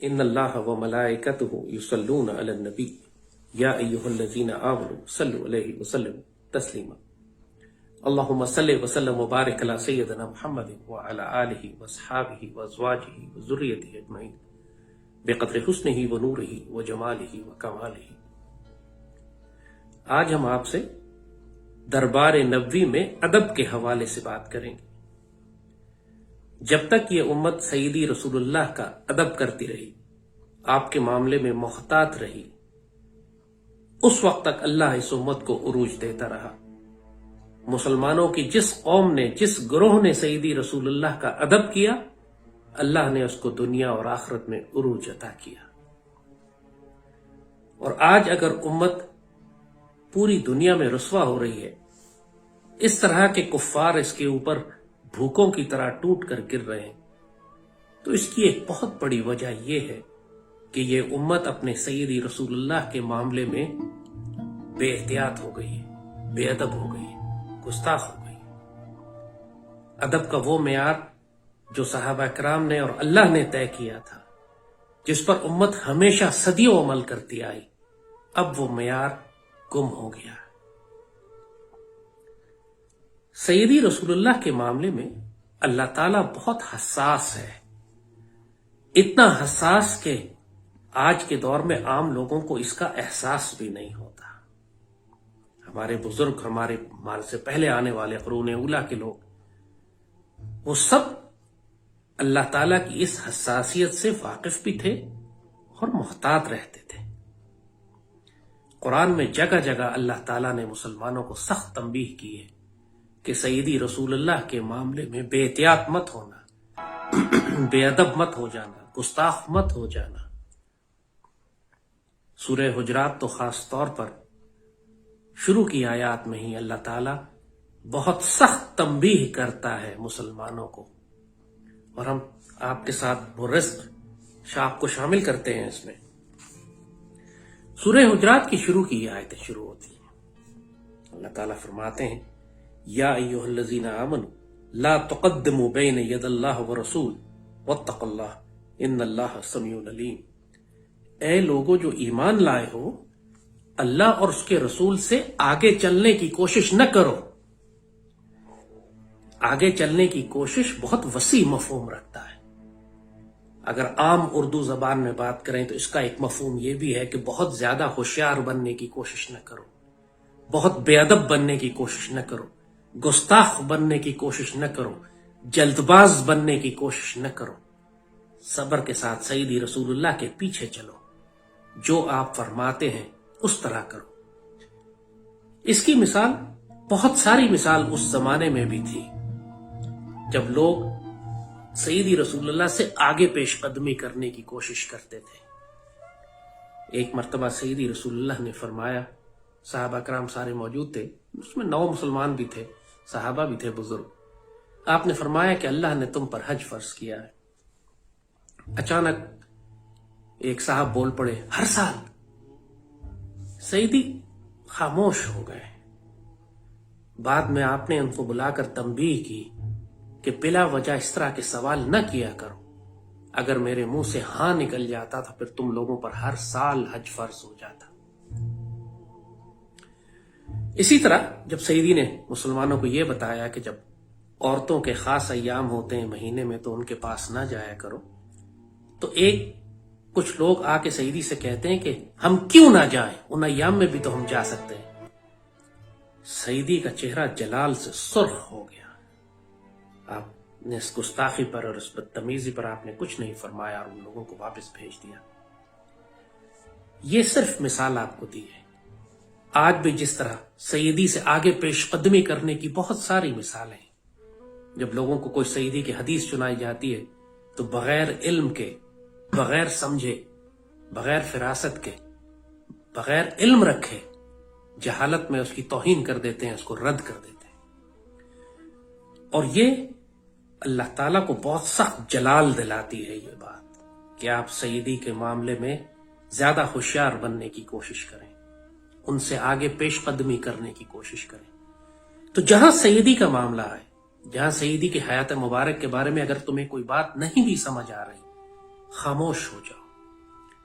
ان اللہ و ملائکتہ یصلون علی النبی یا ایھا الذین آمنوا صلوا علیہ وسلم تسلیما اللہم صل وسلم وبارک علی سیدنا محمد وعلی آلہ واصحابہ وازواجہ وذریتہ اجمعین بقدر حسنہ ونورہ وجمالہ وکمالہ۔ آج ہم آپ سے دربار نبوی میں ادب کے حوالے سے بات کریں گے۔ جب تک یہ امت سیدی رسول اللہ کا ادب کرتی رہی، آپ کے معاملے میں محتاط رہی، اس وقت تک اللہ اس امت کو عروج دیتا رہا۔ مسلمانوں کی جس قوم نے، جس گروہ نے سیدی رسول اللہ کا ادب کیا، اللہ نے اس کو دنیا اور آخرت میں عروج عطا کیا۔ اور آج اگر امت پوری دنیا میں رسوا ہو رہی ہے، اس طرح کے کفار اس کے اوپر بھوکوں کی طرح ٹوٹ کر گر رہے ہیں، تو اس کی ایک بہت بڑی وجہ یہ ہے کہ یہ امت اپنے سیدی رسول اللہ کے معاملے میں بے احتیاط ہو گئی ہے، بے ادب ہو گئی ہے، گستاخ ہو گئی ہے۔ ادب کا وہ معیار جو صحابہ کرام نے اور اللہ نے طے کیا تھا، جس پر امت ہمیشہ صدیوں عمل کرتی آئی، اب وہ معیار گم ہو گیا۔ سیدی رسول اللہ کے معاملے میں اللہ تعالیٰ بہت حساس ہے، اتنا حساس کہ آج کے دور میں عام لوگوں کو اس کا احساس بھی نہیں ہوتا۔ ہمارے بزرگ، ہمارے سے پہلے آنے والے قرون اولیٰ کے لوگ، وہ سب اللہ تعالیٰ کی اس حساسیت سے واقف بھی تھے اور محتاط رہتے تھے۔ قرآن میں جگہ جگہ اللہ تعالیٰ نے مسلمانوں کو سخت تنبیہ کی ہے کہ سیدی رسول اللہ کے معاملے میں بے احتیاط مت ہونا، بے ادب مت ہو جانا، گستاخ مت ہو جانا۔ سورہ حجرات تو خاص طور پر شروع کی آیات میں ہی اللہ تعالیٰ بہت سخت تنبیہ کرتا ہے مسلمانوں کو، اور ہم آپ کے ساتھ وہ رزق آپ کو شامل کرتے ہیں اس میں۔ سورہ حجرات کی شروع کی آیتیں شروع ہوتی ہیں، اللہ تعالیٰ فرماتے ہیں یا ایھا الذین آمنوا لا تقدموا بین ید اللہ ورسول واتقوا اللہ ان اللہ سمیع علیم۔ اے لوگو جو ایمان لائے ہو، اللہ اور اس کے رسول سے آگے چلنے کی کوشش نہ کرو۔ آگے چلنے کی کوشش بہت وسیع مفہوم رکھتا ہے۔ اگر عام اردو زبان میں بات کریں تو اس کا ایک مفہوم یہ بھی ہے کہ بہت زیادہ ہوشیار بننے کی کوشش نہ کرو، بہت بے ادب بننے کی کوشش نہ کرو، گستاخ بننے کی کوشش نہ کرو، جلد باز بننے کی کوشش نہ کرو۔ صبر کے ساتھ سیدی رسول اللہ کے پیچھے چلو، جو آپ فرماتے ہیں اس طرح کرو۔ اس کی مثال، بہت ساری مثال اس زمانے میں بھی تھی جب لوگ سیدی رسول اللہ سے آگے پیش قدمی کرنے کی کوشش کرتے تھے۔ ایک مرتبہ سیدی رسول اللہ نے فرمایا، صحابہ کرام سارے موجود تھے، اس میں 9 مسلمان بھی تھے، صحابہ بھی تھے بزرگ۔ آپ نے فرمایا کہ اللہ نے تم پر حج فرض کیا ہے۔ اچانک ایک صاحب بول پڑے، ہر سال؟ سیدی خاموش ہو گئے۔ بعد میں آپ نے ان کو بلا کر تنبیہ کی کہ بلا وجہ اس طرح کے سوال نہ کیا کرو، اگر میرے منہ سے ہاں نکل جاتا تھا پھر تم لوگوں پر ہر سال حج فرض ہو جاتا۔ اسی طرح جب سیدی نے مسلمانوں کو یہ بتایا کہ جب عورتوں کے خاص ایام ہوتے ہیں مہینے میں تو ان کے پاس نہ جایا کرو، تو کچھ لوگ آ کے سیدی سے کہتے ہیں کہ ہم کیوں نہ جائیں، ان ایام میں بھی تو ہم جا سکتے ہیں۔ سیدی کا چہرہ جلال سے سرخ ہو گیا۔ آپ نے اس گستاخی پر اور اس بدتمیزی پر آپ نے کچھ نہیں فرمایا اور ان لوگوں کو واپس بھیج دیا۔ یہ صرف مثال آپ کو دی ہے۔ آج بھی جس طرح سیدی سے آگے پیش قدمی کرنے کی بہت ساری مثالیں ہیں۔ جب لوگوں کو کوئی سیدی کی حدیث سنائی جاتی ہے تو بغیر علم کے، بغیر سمجھے، بغیر فراست کے، بغیر علم رکھے، جہالت میں اس کی توہین کر دیتے ہیں، اس کو رد کر دیتے ہیں۔ اور یہ اللہ تعالیٰ کو بہت سخت جلال دلاتی ہے یہ بات کہ آپ سیدی کے معاملے میں زیادہ ہوشیار بننے کی کوشش کریں، ان سے آگے پیش قدمی کرنے کی کوشش کریں۔ تو جہاں سیدی کا معاملہ ہے، جہاں سیدی کی حیات مبارک کے بارے میں اگر تمہیں کوئی بات نہیں بھی سمجھ آ رہی، خاموش ہو جاؤ،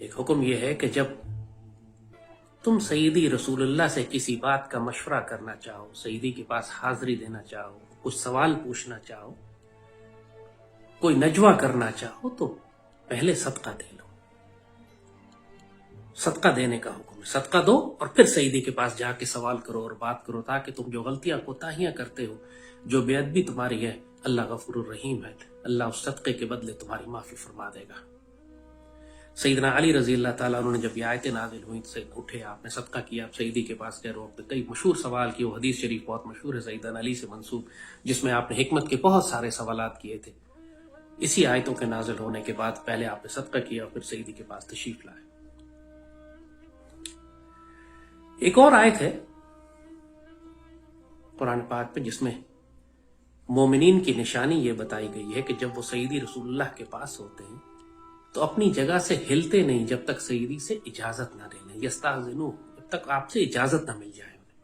ایک حکم یہ ہے کہ جب تم سیدی رسول اللہ سے کسی بات کا مشورہ کرنا چاہو، سیدی کے پاس حاضری دینا چاہو، کچھ سوال پوچھنا چاہو، کوئی نجوہ کرنا چاہو، تو پہلے صدقہ دے لو۔ صدقہ دینے کا حکم ہے، صدقہ دو اور پھر سیدی کے پاس جا کے سوال کرو اور بات کرو، تاکہ تم جو غلطیاں کوتاہیاں کرتے ہو، جو بے ادبی تمہاری ہے، اللہ غفور الرحیم ہے، اللہ اس صدقے کے بدلے تمہاری معافی فرما دے گا۔ سیدنا علی رضی اللہ تعالیٰ عنہ نے جب یہ آیتیں نازل ہوئیں سے اٹھے، آپ نے صدقہ کیا، آپ سیدی کے پاس گئے، آپ نے کئی مشہور سوال کیے، وہ حدیث شریف بہت مشہور ہے سیدنا علی سے منسوب، جس میں آپ نے حکمت کے بہت سارے سوالات کیے تھے۔ اسی آیتوں کے نازل ہونے کے بعد پہلے آپ نے صدقہ کیا اور پھر سیدی کے پاس تشریف لائے۔ ایک اور آیت ہے قرآن پاک پہ جس میں مومنین کی نشانی یہ بتائی گئی ہے کہ جب وہ سیدی رسول اللہ کے پاس ہوتے ہیں تو اپنی جگہ سے ہلتے نہیں جب تک سیدی سے اجازت نہ لے لیں، یستاذنوہ، جب تک آپ سے اجازت نہ مل جائے انہیں۔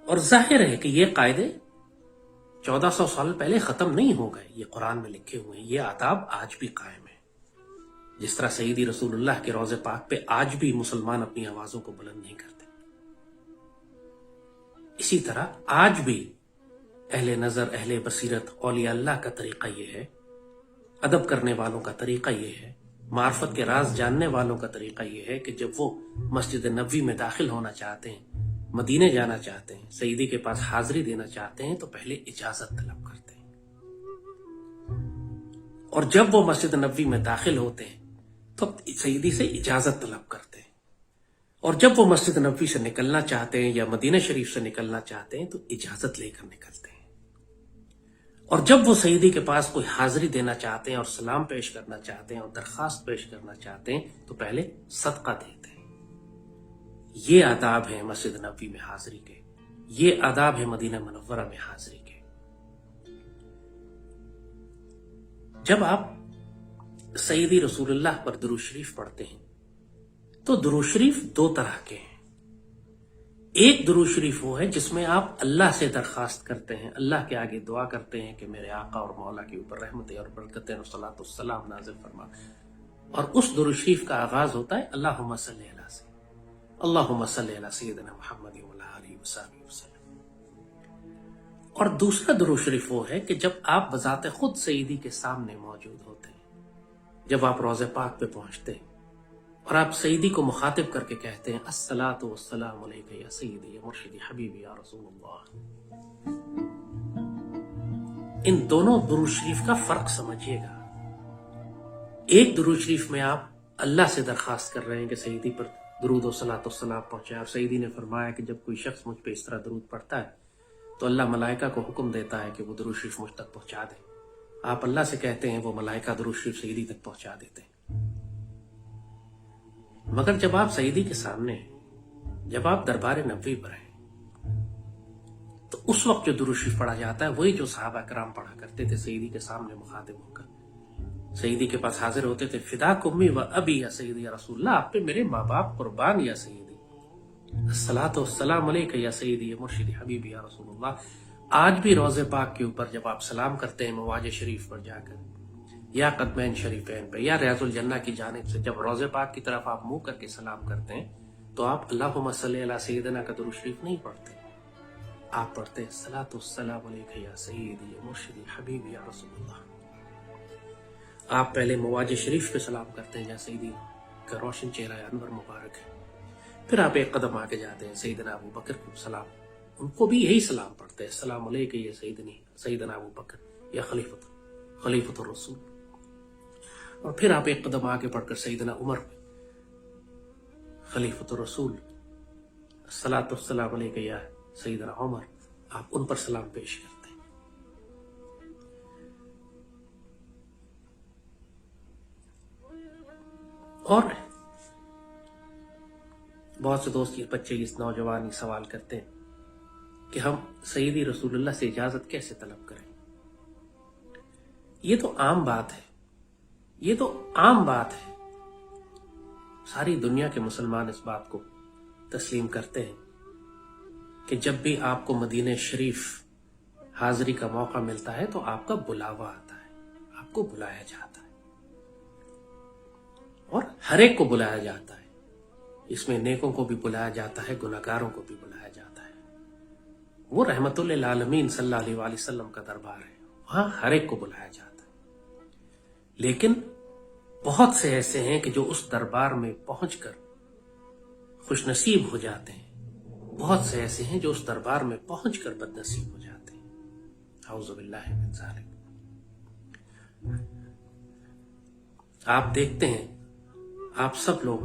اور ظاہر ہے کہ یہ قاعدے 1400 سال پہلے ختم نہیں ہو گئے، یہ قرآن میں لکھے ہوئے ہیں، یہ آداب آج بھی قائم ہیں۔ جس طرح سیدی رسول اللہ کے روضے پاک پہ آج بھی مسلمان اپنی آوازوں کو بلند نہیں کرتے، اسی طرح آج بھی اہل نظر، اہل بصیرت، اولیاء اللہ کا طریقہ یہ ہے، ادب کرنے والوں کا طریقہ یہ ہے، معرفت کے راز جاننے والوں کا طریقہ یہ ہے کہ جب وہ مسجد نبوی میں داخل ہونا چاہتے ہیں، مدینے جانا چاہتے ہیں، سیدی کے پاس حاضری دینا چاہتے ہیں، تو پہلے اجازت طلب کرتے ہیں، اور جب وہ مسجد نبوی میں داخل ہوتے ہیں تو سیدی سے اجازت طلب کرتے ہیں، اور جب وہ مسجد نبوی سے نکلنا چاہتے ہیں یا مدینہ شریف سے نکلنا چاہتے ہیں تو اجازت لے کر نکلتے ہیں، اور جب وہ سیدی کے پاس کوئی حاضری دینا چاہتے ہیں اور سلام پیش کرنا چاہتے ہیں اور درخواست پیش کرنا چاہتے ہیں تو پہلے صدقہ دیتے ہیں۔ یہ آداب ہیں مسجد نبوی میں حاضری کے، یہ آداب ہے مدینہ منورہ میں حاضری کے۔ جب آپ سیدی رسول اللہ پر درود شریف پڑھتے ہیں تو درود شریف دو طرح کے ہیں۔ ایک درود شریف وہ ہے جس میں آپ اللہ سے درخواست کرتے ہیں، اللہ کے آگے دعا کرتے ہیں کہ میرے آقا اور مولا کے اوپر رحمتیں اور برکتیں اور صلاۃ والسلام نازل فرما، اور اس درود شریف کا آغاز ہوتا ہے اللہم صلی علی سے، اللہم صلی علی سیدنا محمد وعلی آلہ وصحبہ وسلم۔ اور دوسرا درود شریف وہ ہے کہ جب آپ بذات خود سیدی کے سامنے موجود ہوتے ہیں، جب آپ روضہ پاک پہ پہنچتے ہیں اور آپ سیدی کو مخاطب کر کے کہتے ہیں الصلاۃ والسلام علیک یا سیدی یا مرشدی حبیبی یا رسول اللہ۔ ان دونوں درود شریف کا فرق سمجھیے گا۔ ایک درود شریف میں آپ اللہ سے درخواست کر رہے ہیں کہ سیدی پر درود و صلاۃ والسلام پہنچائے، اور سیدی نے فرمایا کہ جب کوئی شخص مجھ پہ اس طرح درود پڑھتا ہے تو اللہ ملائکہ کو حکم دیتا ہے کہ وہ درود شریف مجھ تک پہنچا دے۔ آپ اللہ سے کہتے ہیں، وہ ملائکہ درود شریف سیدی تک پہنچا دیتے ہیں۔ مگر جب آپ سیدی کے سامنے ہیں، جب آپ دربار نبوی پر ہیں، تو اس وقت جو درود شریف پڑھا جاتا ہے وہی جو صحابہ کرام پڑھا کرتے تھے سیدی کے سامنے مخاطب ہو کر، سیدی کے پاس حاضر ہوتے تھے۔ فداک امی و ابی یا سیدی یا رسول اللہ، آپ پہ میرے ماں باپ قربان یا سیدی، الصلاۃ والسلام علیک یا سیدی یا مرشدی حبیبی یا رسول اللہ۔ آج بھی روضہ پاک کے اوپر جب آپ سلام کرتے ہیں مواج شریف پر جا کر، یا قدمین شریفین پہ، یا ریاض الجنہ کی جانب سے جب روضہ پاک کی طرف آپ منہ کر کے سلام کرتے ہیں تو آپ اللہم صلی علی سیدنا کا درود شریف نہیں پڑھتے، آپ پڑھتے ہیں الصلاۃ والسلام علیک یا سیدی یا مرشدی حبیبی یا رسول اللہ۔ آپ پہلے مواج شریف پہ سلام کرتے ہیں جہاں سیدی کا روشن چہرہ انور مبارک ہے، پھر آپ ایک قدم آگے جاتے ہیں سیدنا ابو بکر کو سلام، ان کو بھی یہی سلام پڑھتے ہیں السلام علیک یا سیدنا ابو بکر یا خلیفۃ الرسول، اور پھر آپ ایک قدم آگے بڑھ کر سیدنا عمر پہ خلیفۃ الرسول، الصلاۃ والسلام علیک یا سیدنا عمر، آپ ان پر سلام پیش کرتے ہیں۔ اور بہت سے دوست یہ بچے اس نوجوان یہ سوال کرتے ہیں کہ ہم سیدی رسول اللہ سے اجازت کیسے طلب کریں؟ یہ تو عام بات ہے، یہ تو عام بات ہے، ساری دنیا کے مسلمان اس بات کو تسلیم کرتے ہیں کہ جب بھی آپ کو مدینہ شریف حاضری کا موقع ملتا ہے تو آپ کا بلاوا آتا ہے، آپ کو بلایا جاتا ہے، اور ہر ایک کو بلایا جاتا ہے. اس میں نیکوں کو بھی بلایا جاتا ہے، گناہگاروں کو بھی بلایا جاتا ہے. وہ رحمت للعالمین صلی اللہ علیہ وآلہ وسلم کا دربار ہے، وہاں ہر ایک کو بلایا جاتا ہے. لیکن بہت سے ایسے ہیں کہ جو اس دربار میں پہنچ کر خوش نصیب ہو جاتے ہیں، بہت سے ایسے ہیں جو اس دربار میں پہنچ کر بد نصیب ہو جاتے ہیں. اعوذ باللہ من ذالک. آپ دیکھتے ہیں، آپ سب لوگ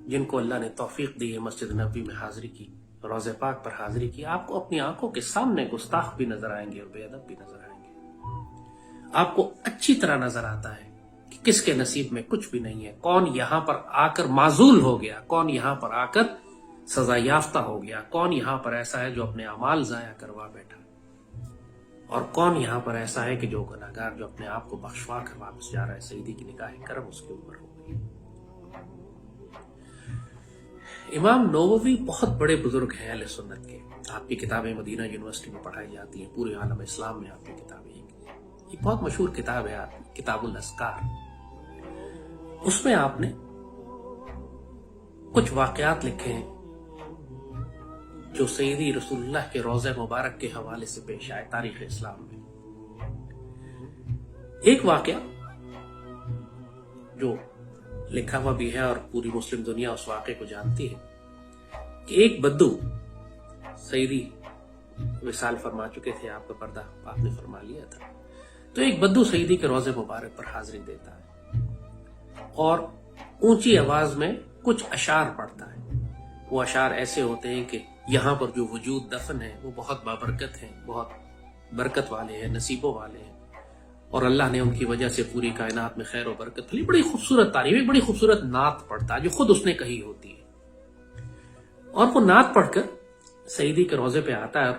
جن کو اللہ نے توفیق دی ہے مسجد نبوی میں حاضری کی، روضہ پاک پر حاضری کی، آپ کو اپنی آنکھوں کے سامنے گستاخ بھی نظر آئیں گے اور بے ادب بھی نظر آئیں گے. آپ کو اچھی طرح نظر آتا ہے کہ کس کے نصیب میں کچھ بھی نہیں ہے، کون یہاں پر آ کر معزول ہو گیا، کون یہاں پر آ کر سزا یافتہ ہو گیا، کون یہاں پر ایسا ہے جو اپنے اعمال ضائع کروا بیٹھا، اور کون یہاں پر ایسا ہے کہ جو گناہگار جو اپنے آپ کو بخشوا کر واپس جا رہا ہے. سیدی کی نگاہ کرم اس کے اوپر ہو گئی. امام نووی بہت بڑے بزرگ ہیں اہل سنت کے. آپ کی کتابیں مدینہ یونیورسٹی میں پڑھائی جاتی ہیں، پورے عالم اسلام میں آپ کی کتابیں ہیں. یہ بہت مشہور کتاب ہے آپ کی، کتاب الاذکار. اس میں آپ نے کچھ واقعات لکھے ہیں جو سیدی رسول اللہ کے روضہ مبارک کے حوالے سے پیش آئے تاریخ اسلام میں. ایک واقعہ جو لکھا ہوا بھی ہے اور پوری مسلم دنیا اس واقعے کو جانتی ہے کہ ایک بدو، سیدی وصال فرما چکے تھے، آپ کا پردہ آپ نے فرما لیا تھا، تو ایک بدو سیدی کے روضہ مبارک پر حاضری دیتا ہے اور اونچی آواز میں کچھ اشعار پڑھتا ہے. وہ اشعار ایسے ہوتے ہیں کہ یہاں پر جو وجود دفن ہے وہ بہت بابرکت ہیں، بہت برکت والے ہیں، نصیبوں والے ہیں، اور اللہ نے ان کی وجہ سے پوری کائنات میں خیر و برکت پھیلی. بڑی خوبصورت تعریف، ایک بڑی خوبصورت نعت پڑھتا ہے جو خود اس نے کہی ہوتی ہے. اور وہ نعت پڑھ کر سیدی کے روضے پہ آتا ہے، اور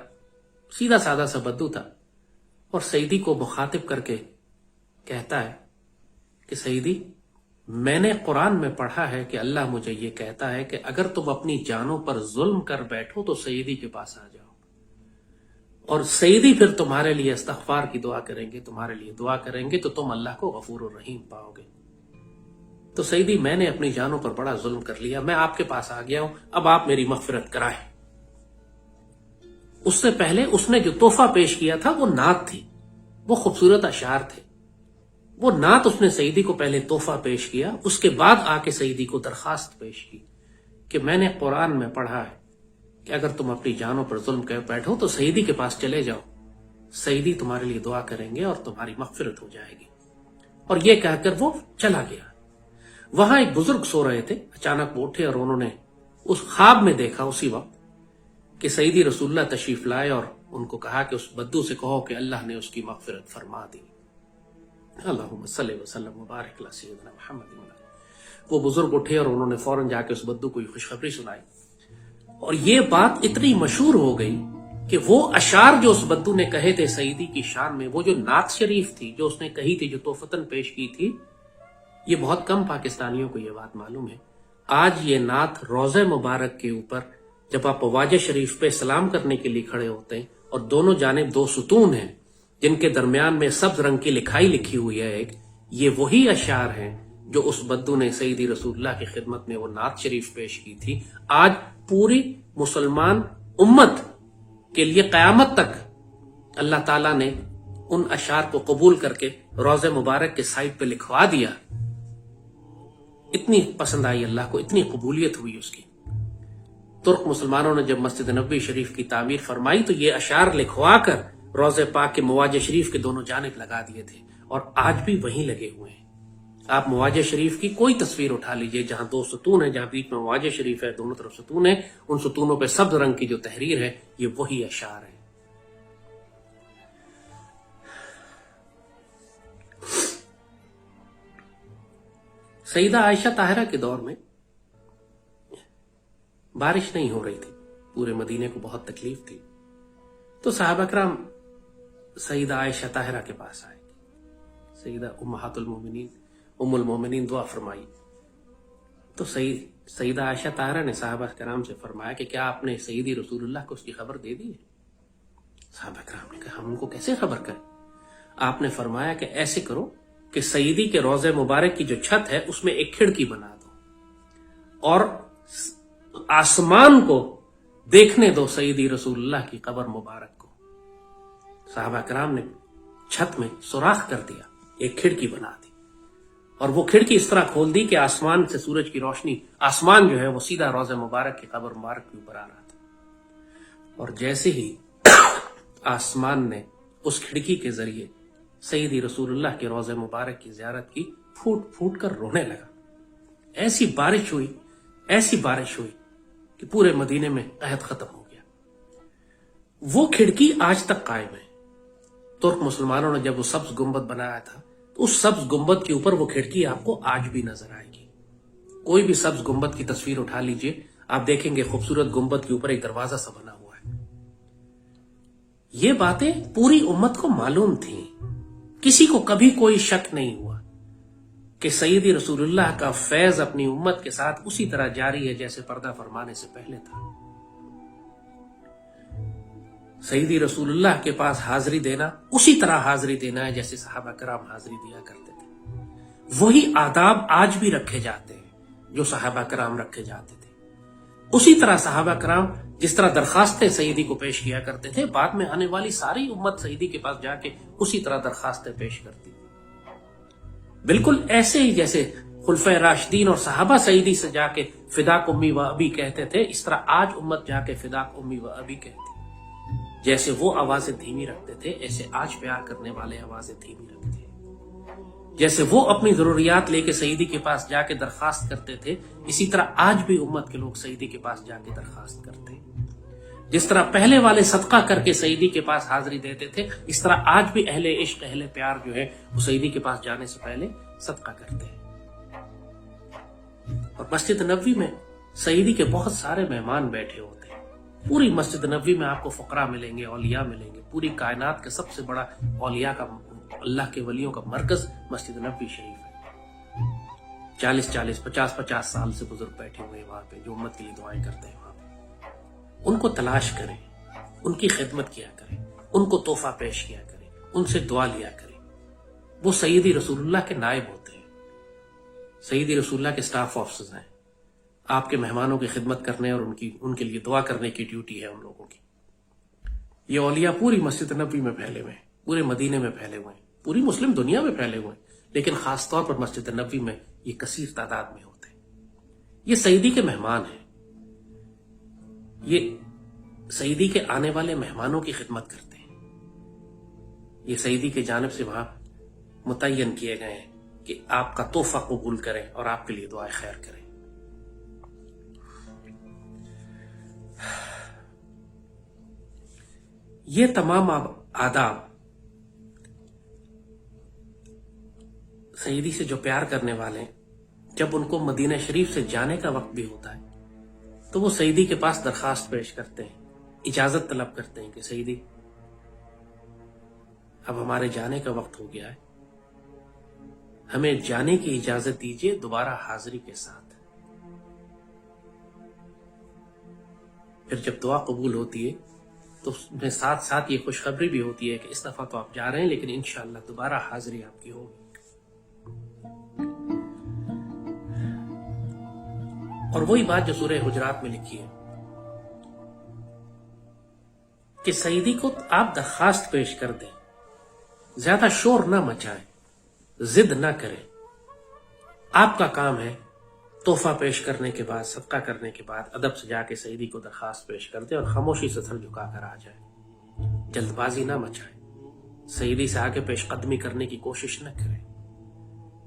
سیدھا سادہ سا بدو تھا، اور سیدی کو مخاطب کر کے کہتا ہے کہ سیدی، میں نے قرآن میں پڑھا ہے کہ اللہ مجھے یہ کہتا ہے کہ اگر تم اپنی جانوں پر ظلم کر بیٹھو تو سیدی کے پاس آ جاؤ، اور سیدی پھر تمہارے لیے استغفار کی دعا کریں گے، تمہارے لیے دعا کریں گے تو تم اللہ کو غفور الرحیم پاؤ گے. تو سیدی، میں نے اپنی جانوں پر بڑا ظلم کر لیا، میں آپ کے پاس آ گیا ہوں، اب آپ میری مغفرت کرائیں. اس سے پہلے اس نے جو تحفہ پیش کیا تھا وہ نعت تھی، وہ خوبصورت اشعار تھے. وہ نعت اس نے سیدی کو پہلے تحفہ پیش کیا، اس کے بعد آ کے سیدی کو درخواست پیش کی کہ میں نے قرآن میں پڑھا ہے کہ اگر تم اپنی جانوں پر ظلم کر بیٹھو تو سیدی کے پاس چلے جاؤ، سیدی تمہارے لیے دعا کریں گے اور تمہاری مغفرت ہو جائے گی. اور یہ کہہ کر وہ چلا گیا. وہاں ایک بزرگ سو رہے تھے، اچانک وہ اٹھے اور انہوں نے اس خواب میں دیکھا اسی وقت کہ سیدی رسول اللہ تشریف لائے، اور ان کو کہا کہ اس بدو سے کہو کہ اللہ نے اس کی مغفرت فرما دی. اللہم صلی وسلم مبارک علی سیدنا محمد. وہ بزرگ اٹھے اور انہوں نے فوراً جا کے اس بدو کو یہ خوشخبری سنائی، اور یہ بات اتنی مشہور ہو گئی کہ وہ اشعار جو اس بدو نے کہے تھے سیدی کی شان میں، وہ جو نعت شریف تھی جو اس نے کہی تھی، جو توفتاً پیش کی تھی، یہ بہت کم پاکستانیوں کو یہ بات معلوم ہے. آج یہ نعت روضہ مبارک کے اوپر جب آپ واجہ شریف پہ سلام کرنے کے لیے کھڑے ہوتے ہیں اور دونوں جانب دو ستون ہیں جن کے درمیان میں سبز رنگ کی لکھائی لکھی ہوئی ہے ایک، یہ وہی اشعار ہیں جو اس بدو نے سیدی رسول اللہ کی خدمت میں وہ نعت شریف پیش کی تھی. آج پوری مسلمان امت کے لیے قیامت تک اللہ تعالیٰ نے ان اشعار کو قبول کر کے روضہ مبارک کے سائٹ پہ لکھوا دیا. اتنی پسند آئی اللہ کو، اتنی قبولیت ہوئی اس کی. ترک مسلمانوں نے جب مسجد نبوی شریف کی تعمیر فرمائی تو یہ اشعار لکھوا کر روضہ پاک کے مواجہ شریف کے دونوں جانب لگا دیے تھے، اور آج بھی وہیں لگے ہوئے ہیں. آپ مواجہ شریف کی کوئی تصویر اٹھا لیجئے جہاں دو ستون ہیں، جہاں بیچ میں مواجہ شریف ہے، دونوں طرف ستون ہیں، ان ستونوں پہ سبز رنگ کی جو تحریر ہے یہ وہی اشعار ہے. سیدہ عائشہ طاہرہ کے دور میں بارش نہیں ہو رہی تھی، پورے مدینے کو بہت تکلیف تھی، تو صحابہ کرام سیدہ عائشہ طاہرہ کے پاس آئے. سیدہ امہات المومنین، ام المومنین دعا فرمائی. تو سیدہ عائشہ طاہرہ نے صحابہ کرام سے فرمایا کہ کیا آپ نے سیدی رسول اللہ کو اس کی خبر دے دی ہے؟ صحابہ کرام نے کہا ہم ان کو کیسے خبر کریں؟ آپ نے فرمایا کہ ایسے کرو کہ سیدی کے روضہ مبارک کی جو چھت ہے اس میں ایک کھڑکی بنا دو اور آسمان کو دیکھنے دو سیدی رسول اللہ کی قبر مبارک کو۔ صحابہ کرام نے چھت میں سوراخ کر دیا، ایک کھڑکی بنا دی، اور وہ کھڑکی اس طرح کھول دی کہ آسمان سے سورج کی روشنی، آسمان جو ہے وہ سیدھا روضہ مبارک کی قبر مبارک کے اوپر آ رہا تھا۔ اور جیسے ہی آسمان نے اس کھڑکی کے ذریعے سیدی رسول اللہ کے روضہ مبارک کی زیارت کی، پھوٹ پھوٹ کر رونے لگا۔ ایسی بارش ہوئی کہ پورے مدینے میں قحط ختم ہو گیا۔ وہ کھڑکی آج تک قائم ہے۔ ترک مسلمانوں نے جب وہ سبز گنبد بنایا تھا تو اس سبز گنبد کے اوپر وہ کھڑکی آپ کو آج بھی نظر آئے گی۔ کوئی بھی سبز گنبد کی تصویر اٹھا لیجئے، آپ دیکھیں گے خوبصورت گنبد کے اوپر ایک دروازہ سا بنا ہوا ہے۔ یہ باتیں پوری امت کو معلوم تھیں، کسی کو کبھی کوئی شک نہیں ہوا کہ سیدی رسول اللہ کا فیض اپنی امت کے ساتھ اسی طرح جاری ہے جیسے پردہ فرمانے سے پہلے تھا۔ سیدی رسول اللہ کے پاس حاضری دینا اسی طرح حاضری دینا ہے جیسے صحابہ کرام حاضری دیا کرتے تھے۔ وہی آداب آج بھی رکھے جاتے ہیں جو صحابہ کرام رکھے جاتے تھے۔ اسی طرح صحابہ کرام جس طرح درخواستیں سیدی کو پیش کیا کرتے تھے، بعد میں آنے والی ساری امت سیدی کے پاس جا کے اسی طرح درخواستیں پیش کرتی تھی۔ بالکل ایسے ہی جیسے خلفائے راشدین اور صحابہ سیدی سے جا کے فداک امی و ابی کہتے تھے، اس طرح آج امت جا کے فداک امی و ابی کہتی۔ جیسے وہ آوازیں دھیمی رکھتے تھے، ایسے آج پیار کرنے والے آوازیں دھیمی رکھتے ہیں۔ جیسے وہ اپنی ضروریات لے کے سیدی کے پاس جا کے درخواست کرتے تھے، اسی طرح آج بھی امت کے لوگ سیدی کے پاس جا کے درخواست کرتے ہیں۔ جس طرح پہلے والے صدقہ کر کے سیدی کے پاس حاضری دیتے تھے، اس طرح آج بھی اہل عشق اہل پیار جو ہے وہ سیدی کے پاس جانے سے پہلے صدقہ کرتے ہیں۔ اور مسجد نبوی میں سیدی کے بہت سارے مہمان بیٹھے ہوتے ہیں۔ پوری مسجد نبوی میں آپ کو فقراء ملیں گے، اولیاء ملیں گے۔ پوری کائنات کا سب سے بڑا اولیاء کا، اللہ کے ولیوں کا مرکز مسجد نبوی شریف ہے۔ 40 50 سال سے بزرگ بیٹھے ہوئے ہیں وہاں پہ، جو امت کے لیے دعائیں کرتے ہیں وہاں پہ۔ ان کو تلاش کریں، ان کی خدمت کیا کریں، ان کو تحفہ پیش کیا کریں، ان سے دعا لیا کریں۔ وہ سیدی رسول اللہ کے نائب ہوتے ہیں، سیدی رسول اللہ کے سٹاف آفیسرز ہیں۔ آپ کے مہمانوں کی خدمت کرنے اور ان کے لیے دعا کرنے کی ڈیوٹی ہے ان لوگوں کی۔ یہ اولیاء پوری مسجد نبوی میں پھیلے ہوئے ہیں، پورے مدینے میں پھیلے ہوئے ہیں، پوری مسلم دنیا میں پھیلے ہوئے ہیں، لیکن خاص طور پر مسجد نبوی میں یہ کثیر تعداد میں ہوتے ہیں۔ یہ سیدی کے مہمان ہیں، یہ سیدی کے آنے والے مہمانوں کی خدمت کرتے ہیں۔ یہ سیدی کی جانب سے وہاں متعین کیے گئے ہیں کہ آپ کا تحفہ قبول کریں اور آپ کے لیے دعائے خیر کریں۔ یہ تمام آداب سیدی سے جو پیار کرنے والے ہیں، جب ان کو مدینہ شریف سے جانے کا وقت بھی ہوتا ہے تو وہ سیدی کے پاس درخواست پیش کرتے ہیں، اجازت طلب کرتے ہیں کہ سیدی اب ہمارے جانے کا وقت ہو گیا ہے، ہمیں جانے کی اجازت دیجیے دوبارہ حاضری کے ساتھ۔ پھر جب دعا قبول ہوتی ہے تو اس میں ساتھ ساتھ یہ خوشخبری بھی ہوتی ہے کہ اس دفعہ تو آپ جا رہے ہیں لیکن انشاءاللہ دوبارہ حاضری آپ کی ہوگی۔ اور وہی بات جو سورہ حجرات میں لکھی ہے کہ سیدی کو آپ درخواست پیش کر دیں، زیادہ شور نہ مچائیں، ضد نہ کریں۔ آپ کا کام ہے تحفہ پیش کرنے کے بعد، صدقہ کرنے کے بعد ادب سے جا کے سیدی کو درخواست پیش کر دیں اور خاموشی سے سر جھکا کر آ جائیں۔ جلد بازی نہ مچائیں، سیدی سے آگے پیش قدمی کرنے کی کوشش نہ کریں۔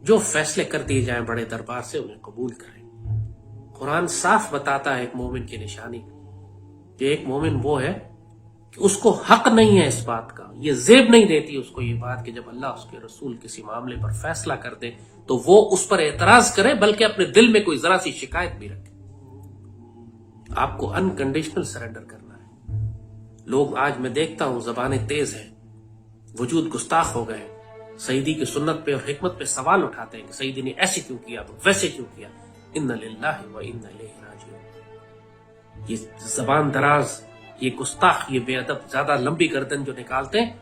جو فیصلے کر دیے جائیں بڑے دربار سے انہیں قبول کریں۔ قرآن صاف بتاتا ہے ایک مومن کی نشانی کہ ایک مومن وہ ہے کہ اس کو حق نہیں ہے اس بات کا، یہ زیب نہیں دیتی اس کو یہ بات کہ جب اللہ اس کے رسول کسی معاملے پر فیصلہ کر دے تو وہ اس پر اعتراض کرے، بلکہ اپنے دل میں کوئی ذرا سی شکایت بھی رکھے۔ آپ کو انکنڈیشنل سرنڈر کرنا ہے۔ لوگ آج میں دیکھتا ہوں زبانیں تیز ہیں، وجود گستاخ ہو گئے، سیدی کی سنت پہ اور حکمت پہ سوال اٹھاتے ہیں کہ سیدی نے ایسے کیوں کیا تو ویسے کیوں کیا۔ ان للہ و انا الیہ راجعون۔ یہ زبان دراز، یہ گستاخ، یہ بے ادب، زیادہ لمبی گردن جو نکالتے ہیں،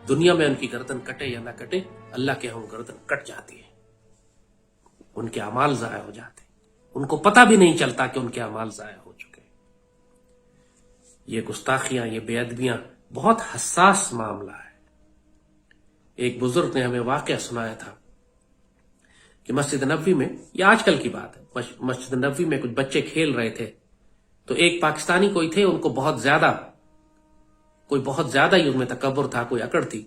دنیا میں ان کی گردن کٹے یا نہ کٹے، اللہ کے ہم گردن کٹ جاتی ہے، ان کے اعمال ضائع ہو جاتے، ان کو پتہ بھی نہیں چلتا کہ ان کے اعمال ضائع ہو چکے۔ یہ گستاخیاں، یہ بے ادبیاں بہت حساس معاملہ ہے۔ ایک بزرگ نے ہمیں واقعہ سنایا تھا کہ مسجد نبوی میں، یہ آج کل کی بات ہے، مسجد نبوی میں کچھ بچے کھیل رہے تھے، تو ایک پاکستانی کوئی تھے، ان کو بہت زیادہ ہی ان میں تکبر تھا، کوئی اکڑ تھی،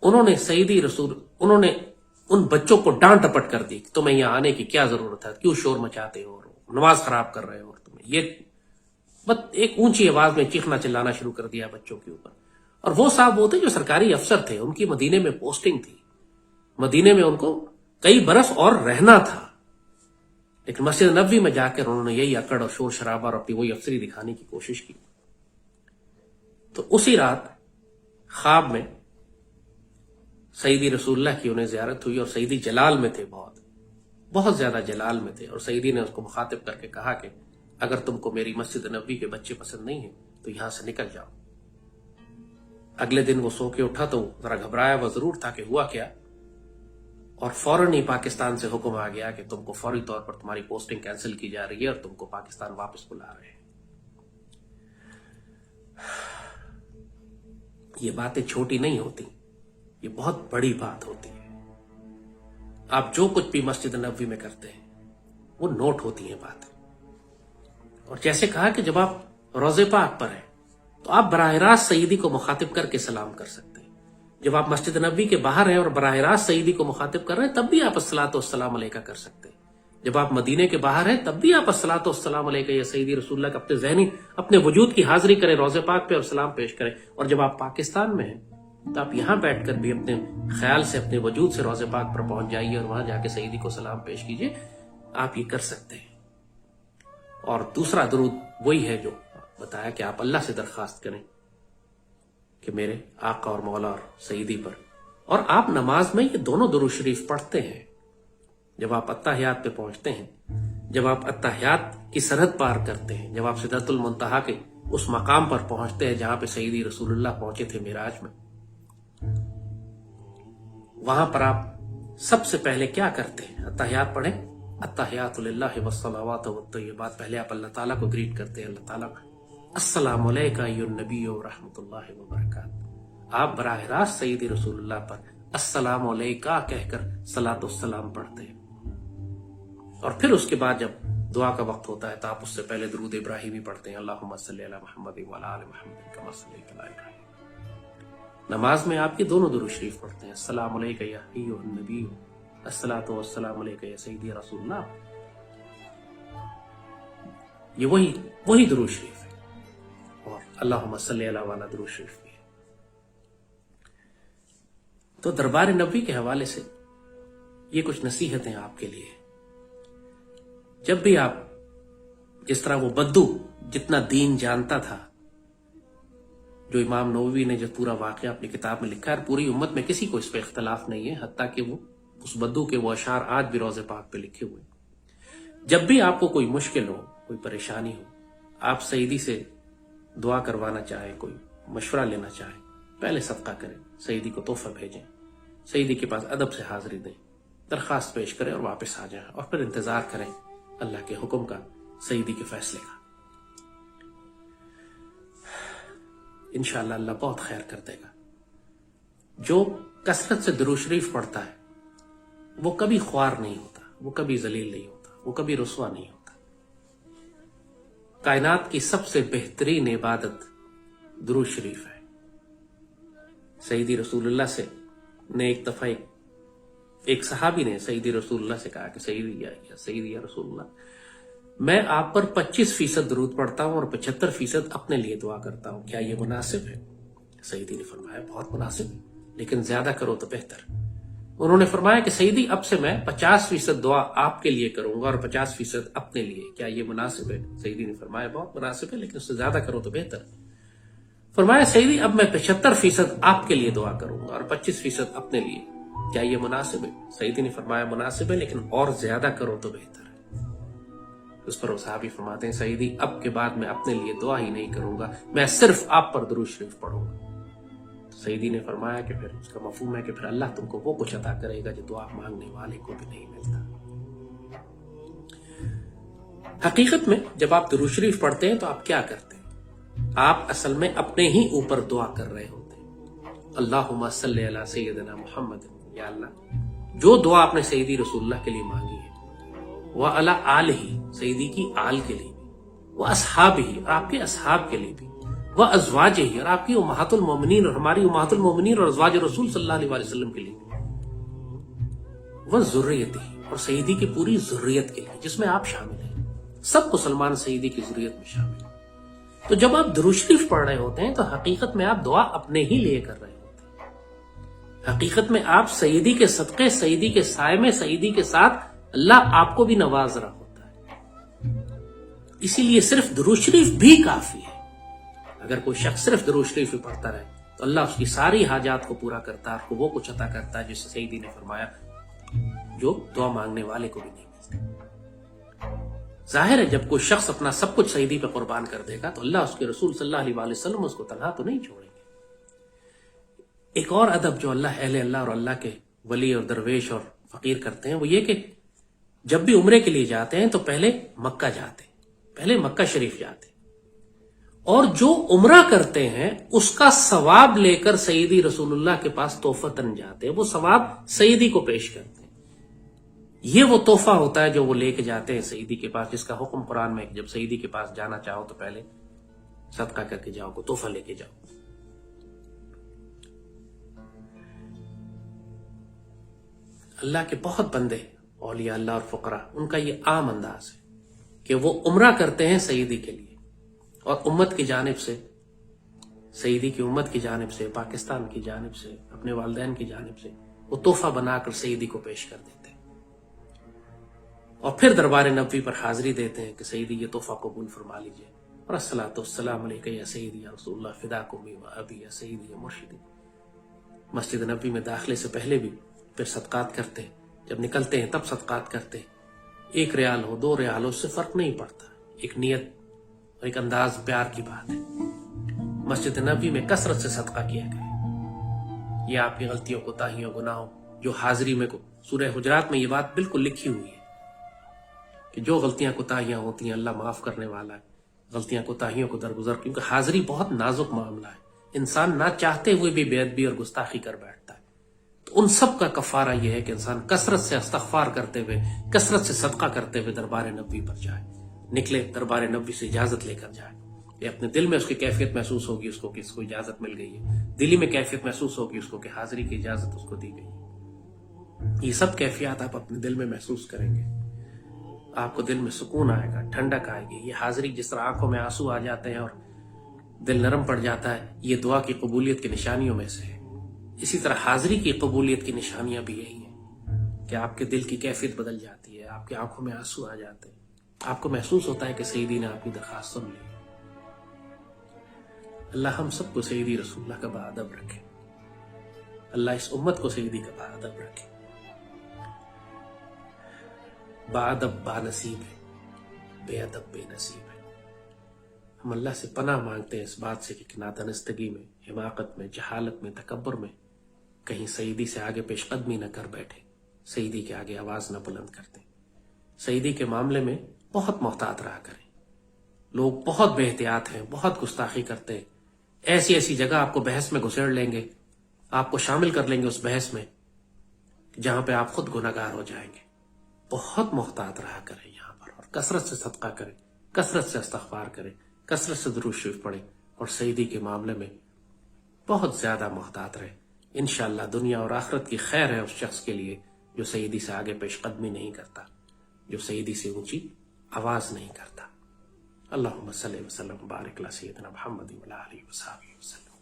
انہوں نے ان بچوں کو ڈانٹ ڈپٹ کر دی کہ تمہیں یہاں آنے کی کیا ضرورت ہے، کیوں شور مچاتے ہو اور نماز خراب کر رہے ہو، اور تمہیں یہ بس ایک اونچی آواز میں چیخنا چلانا شروع کر دیا بچوں کے اوپر۔ اور وہ صاحب وہ تھے جو سرکاری افسر تھے، ان کی مدینے میں پوسٹنگ تھی، مدینے میں ان کو کئی برس اور رہنا تھا، لیکن مسجد نبوی میں جا کر انہوں نے یہی اکڑ اور شور شرابہ اور اپنی وہی افسری دکھانے کی کوشش کی۔ تو اسی رات خواب میں سیدی رسول اللہ کی انہیں زیارت ہوئی، اور سیدی جلال میں تھے، بہت زیادہ جلال میں تھے، اور سیدی نے اس کو مخاطب کر کے کہا کہ اگر تم کو میری مسجد نبوی کے بچے پسند نہیں ہیں تو یہاں سے نکل جاؤ۔ اگلے دن وہ سو کے اٹھا تو ذرا گھبرایا وہ ضرور تھا کہ ہوا کیا، اور فوراً ہی پاکستان سے حکم آ گیا کہ تم کو فوری طور پر تمہاری پوسٹنگ کینسل کی جا رہی ہے اور تم کو پاکستان واپس بلا رہے ہیں۔ یہ باتیں چھوٹی نہیں ہوتی، یہ بہت بڑی بات ہوتی ہے۔ آپ جو کچھ بھی مسجد نبوی میں کرتے ہیں وہ نوٹ ہوتی ہیں باتیں، اور جیسے کہا کہ جب آپ روضے پاک پر ہیں تو آپ براہ راست سیدی کو مخاطب کر کے سلام کر سکتے ہیں۔ جب آپ مسجد نبوی کے باہر ہیں اور براہ راست سیدی کو مخاطب کر رہے ہیں تب بھی آپ الصلاۃ والسلام علیکہ کر سکتے ہیں۔ جب آپ مدینے کے باہر ہیں تب بھی آپ الصلاۃ والسلام علیکہ یا سیدی رسول اللہ کا اپنے ذہنی اپنے وجود کی حاضری کریں، روضے پاک پہ اور سلام پیش کریں۔ اور جب آپ پاکستان میں ہیں تو آپ یہاں بیٹھ کر بھی اپنے خیال سے اپنے وجود سے روضے پاک پر پہنچ جائیے اور وہاں جا کے سیدی کو سلام پیش کیجیے، آپ یہ کر سکتے ہیں۔ اور دوسرا درود وہی ہے جو بتایا کہ آپ اللہ سے درخواست کریں کہ میرے آقا اور مولا اور سیدی پر، اور آپ نماز میں یہ دونوں درود شریف پڑھتے ہیں۔ جب آپ اتحیات پہ پہنچتے ہیں، جب آپ اتحیات کی سرحد پار کرتے ہیں، جب آپ سدرۃ المنتہا کے اس مقام پر پہنچتے ہیں جہاں پہ سیدی رسول اللہ پہنچے تھے معراج میں، وہاں پر آپ سب سے پہلے کیا کرتے ہیں؟ اتحیات پڑھیں، اتحیات للہ والصلوات والطیبات، پہلے آپ اللہ تعالیٰ کو گریٹ کرتے ہیں، اللہ تعالیٰ السلام علیکہ ایھا النبی ورحمۃ اللہ وبرکاتہ۔ آپ براہ راست سیدی رسول اللہ پر السلام علیکہ کہہ کر صلاۃ والسلام پڑھتے ہیں، اور پھر اس کے بعد جب دعا کا وقت ہوتا ہے تو آپ اس سے پہلے درود ابراہیمی پڑھتے ہیں، اللہم صلی علی محمد وعلی آل محمد کما صلیت علی ابراہیم۔ نماز میں آپ یہ دونوں درود شریف پڑھتے ہیں، السلام علیکہ یا ایھا النبی، الصلاۃ والسلام علیکہ یا سیدی رسول اللہ۔ یہ وہی درود شریف ہے، اور اللہم صلی علی والا درود شریف بھی ہے۔ تو دربار نبوی کے حوالے سے یہ کچھ نصیحتیں آپ کے لیے۔ جب بھی آپ، جس طرح وہ بدو جتنا دین جانتا تھا، جو امام نووی نے جو پورا واقعہ اپنی کتاب میں لکھا ہے، پوری امت میں کسی کو اس پہ اختلاف نہیں ہے، حتیٰ کہ وہ اس بدو کے وہ اشعار آج بھی روضے پاک پہ لکھے ہوئے۔ جب بھی آپ کو کوئی مشکل ہو، کوئی پریشانی ہو، آپ سیدی سے دعا کروانا چاہیں، کوئی مشورہ لینا چاہیں، پہلے صدقہ کریں، سیدی کو تحفہ بھیجیں، سیدی کے پاس ادب سے حاضری دیں، درخواست پیش کریں اور واپس آ جائیں، اور پھر انتظار کریں اللہ کے حکم کا، سیدی کے فیصلے کا۔ انشاءاللہ اللہ بہت خیر کر دے گا۔ جو کثرت سے درود شریف پڑھتا ہے وہ کبھی خوار نہیں ہوتا، وہ کبھی ذلیل نہیں ہوتا، وہ کبھی رسوا نہیں ہوتا۔ کائنات کی سب سے بہترین عبادت درود شریف ہے۔ سیدی رسول اللہ سے نے ایک دفعہ ایک صحابی نے سیدی رسول اللہ سے کہا کہ سیدی یا رسول اللہ، میں آپ پر 25% درود پڑھتا ہوں اور 75% اپنے لیے دعا کرتا ہوں، کیا یہ مناسب ہے؟ سیدی نے فرمایا بہت مناسب ہے، لیکن زیادہ کرو تو بہتر۔ انہوں نے فرمایا کہ سیدی اب سے میں 50% دعا آپ کے لیے کروں گا اور 50% اپنے لیے، کیا یہ مناسب ہے؟ سیدی نے فرمایا بہت مناسب ہے، لیکن اس سے زیادہ کرو تو بہتر۔ فرمایا سیدی اب میں 75% آپ کے لیے دعا کروں گا اور 25% اپنے لیے، کیا یہ مناسب ہے؟ سیدی نے فرمایا مناسب ہے، لیکن اور زیادہ کرو تو بہتر ہے۔ اس پر وہ صحابی فرماتے ہیں سیدی اب کے بعد میں اپنے لیے دعا ہی نہیں کروں گا، میں صرف آپ پر درود شریف پڑھوں گا۔ سیدی نے فرمایا کہ پھر اس کا مفہوم ہے کہ پھر اللہ تم کو وہ کچھ عطا کرے گا جو دعا مانگنے والے کو بھی نہیں ملتا۔ حقیقت میں جب آپ درود شریف پڑھتے ہیں تو آپ کیا کرتے ہیں؟ آپ اصل میں اپنے ہی اوپر دعا کر رہے ہوتے ہیں۔ اللہم صلی علی سیدنا محمد، یا اللہ جو دعا آپ نے سیدی رسول اللہ کے لیے مانگی ہے، وَعَلَىٰ آلِهِ، سیدی کی آل کے لیے بھی، وَأَصْحَابِهِ، اور آپ کے اصحاب کے لیے بھی، وَأَزْوَاجِهِ، اور آپ کی امہات المومنین اور ہماری امہات المومنین اور ازواج رسول صلی اللہ علیہ وسلم کے لیے بھی، وَذُرِّيَّتِهِ، اور سیدی کی پوری ذریت کے لیے جس میں آپ شامل ہیں۔ سب مسلمان سیدی کی ذریت میں شامل ہیں۔ تو جب آپ درود شریف پڑھ رہے ہوتے ہیں تو حقیقت میں آپ دعا اپنے ہی لیے کر رہے ہوتے ہیں۔ حقیقت میں آپ سیدی کے صدقے، سیدی کے سائے میں، سیدی کے ساتھ اللہ آپ کو بھی نواز رہا ہوتا ہے۔ اسی لیے صرف درود شریف بھی کافی ہے۔ اگر کوئی شخص صرف درود شریف ہی پڑھتا رہے تو اللہ اس کی ساری حاجات کو پورا کرتا ہے، اور کو وہ کچھ عطا کرتا ہے جسے سیدی نے فرمایا جو دعا مانگنے والے کو بھی نہیں ملتا۔ ظاہر ہے جب کوئی شخص اپنا سب کچھ سیدی پہ قربان کر دے گا تو اللہ اس کے رسول صلی اللہ علیہ وسلم اس کو تنہا تو نہیں چھوڑیں گے۔ ایک اور ادب جو اہل اللہ اور اللہ کے ولی اور درویش اور فقیر کرتے ہیں وہ یہ کہ جب بھی عمرے کے لیے جاتے ہیں تو پہلے مکہ جاتے ہیں، پہلے مکہ شریف جاتے ہیں، اور جو عمرہ کرتے ہیں اس کا ثواب لے کر سیدی رسول اللہ کے پاس تحفتاً جاتے ہیں، وہ ثواب سیدی کو پیش کرتے ہیں۔ یہ وہ تحفہ ہوتا ہے جو وہ لے کے جاتے ہیں سیدی کے پاس، جس کا حکم قرآن میں ہے کہ جب سیدی کے پاس جانا چاہو تو پہلے صدقہ کر کے جاؤ، کو تحفہ لے کے جاؤ۔ اللہ کے بہت بندے اولیاء اللہ اور فقراء، ان کا یہ عام انداز ہے کہ وہ عمرہ کرتے ہیں سیدی کے لیے، اور امت کی جانب سے، سیدی کی امت کی جانب سے، پاکستان کی جانب سے، اپنے والدین کی جانب سے وہ تحفہ بنا کر سیدی کو پیش کر دیتے ہیں، اور پھر دربار نبوی پر حاضری دیتے ہیں کہ سیدی یہ تحفہ قبول فرما لیجئے، اور الصلاۃ والسلام علیک یا سیدی یا رسول اللہ فداک امی و ابی یا سیدی یا مرشدی۔ مسجد نبوی میں داخلے سے پہلے بھی پھر صدقات کرتے ہیں، جب نکلتے ہیں تب صدقات کرتے ہیں۔ 1 ریال ہو 2 ریال ہو، اس سے فرق نہیں پڑتا، ایک نیت اور ایک انداز پیار کی بات ہے۔ مسجد نبوی میں کثرت سے صدقہ کیا کرے۔ یہ آپ کی غلطیوں، کوتاہیوں، گناہوں، جو حاضری میں کو سورہ حجرات میں یہ بات بالکل لکھی ہوئی ہے کہ جو غلطیاں کوتاہیاں ہوتی ہیں اللہ معاف کرنے والا ہے، غلطیاں کوتاہیوں کو درگزر، کیونکہ حاضری بہت نازک معاملہ ہے، انسان نہ چاہتے ہوئے بھی بے ادبی اور گستاخی کر بیٹھتا ہے۔ تو ان سب کا کفارہ یہ ہے کہ انسان کثرت سے استغفار کرتے ہوئے، کثرت سے صدقہ کرتے ہوئے دربار نبوی پر جائے، نکلے دربار نبوی سے اجازت لے کر جائے۔ یہ اپنے دل میں اس کی کیفیت محسوس ہوگی اس کو کہ اس کو اجازت مل گئی ہے، دلی میں کیفیت محسوس ہوگی اس کو کہ حاضری کی اجازت اس کو دی گئی ہے۔ یہ سب کیفیات آپ اپنے دل میں محسوس کریں گے، آپ کو دل میں سکون آئے گا، ٹھنڈک آئے گی۔ یہ حاضری جس طرح آنکھوں میں آنسو آ جاتے ہیں اور دل نرم پڑ جاتا ہے، یہ دعا کی قبولیت کی نشانیوں میں سے ہے۔ اسی طرح حاضری کی قبولیت کی نشانیاں بھی یہی ہیں کہ آپ کے دل کی کیفیت بدل جاتی ہے، آپ کی آنکھوں میں آنسو آ جاتے ہیں، آپ کو محسوس ہوتا ہے کہ سیدی نے آپ کی درخواست سن لی۔ اللہ ہم سب کو سیدی رسول اللہ کا باادب رکھے، اللہ اس امت کو سیدی کا باادب رکھے۔ باادب با نصیب ہے، بے ادب بے نصیب ہے۔ ہم اللہ سے پناہ مانگتے ہیں اس بات سے کہ نادانستگی میں، حماقت میں، جہالت میں، تکبر میں کہیں سیدی سے آگے پیش قدمی نہ کر بیٹھے، سیدی کے آگے آواز نہ بلند کرتے۔ سیدی کے معاملے میں بہت محتاط رہا کریں۔ لوگ بہت بے احتیاط ہیں، بہت گستاخی کرتے ہیں، ایسی ایسی جگہ آپ کو بحث میں گھسیڑ لیں گے، آپ کو شامل کر لیں گے اس بحث میں جہاں پہ آپ خود گناہگار ہو جائیں گے۔ بہت محتاط رہا کریں یہاں پر، اور کثرت سے صدقہ کریں، کثرت سے استغفار کریں، کثرت سے درود شریف پڑھیں، اور سیدی کے معاملے میں بہت زیادہ محتاط رہیں۔ انشاءاللہ دنیا اور آخرت کی خیر ہے اس شخص کے لیے جو سیدی سے آگے پیش قدمی نہیں کرتا، جو سیدی سے اونچی آواز نہیں کرتا۔ اللہم صلی وسلم بارک علی سیدنا محمد وعلی آلہ وصحبہ وسلم۔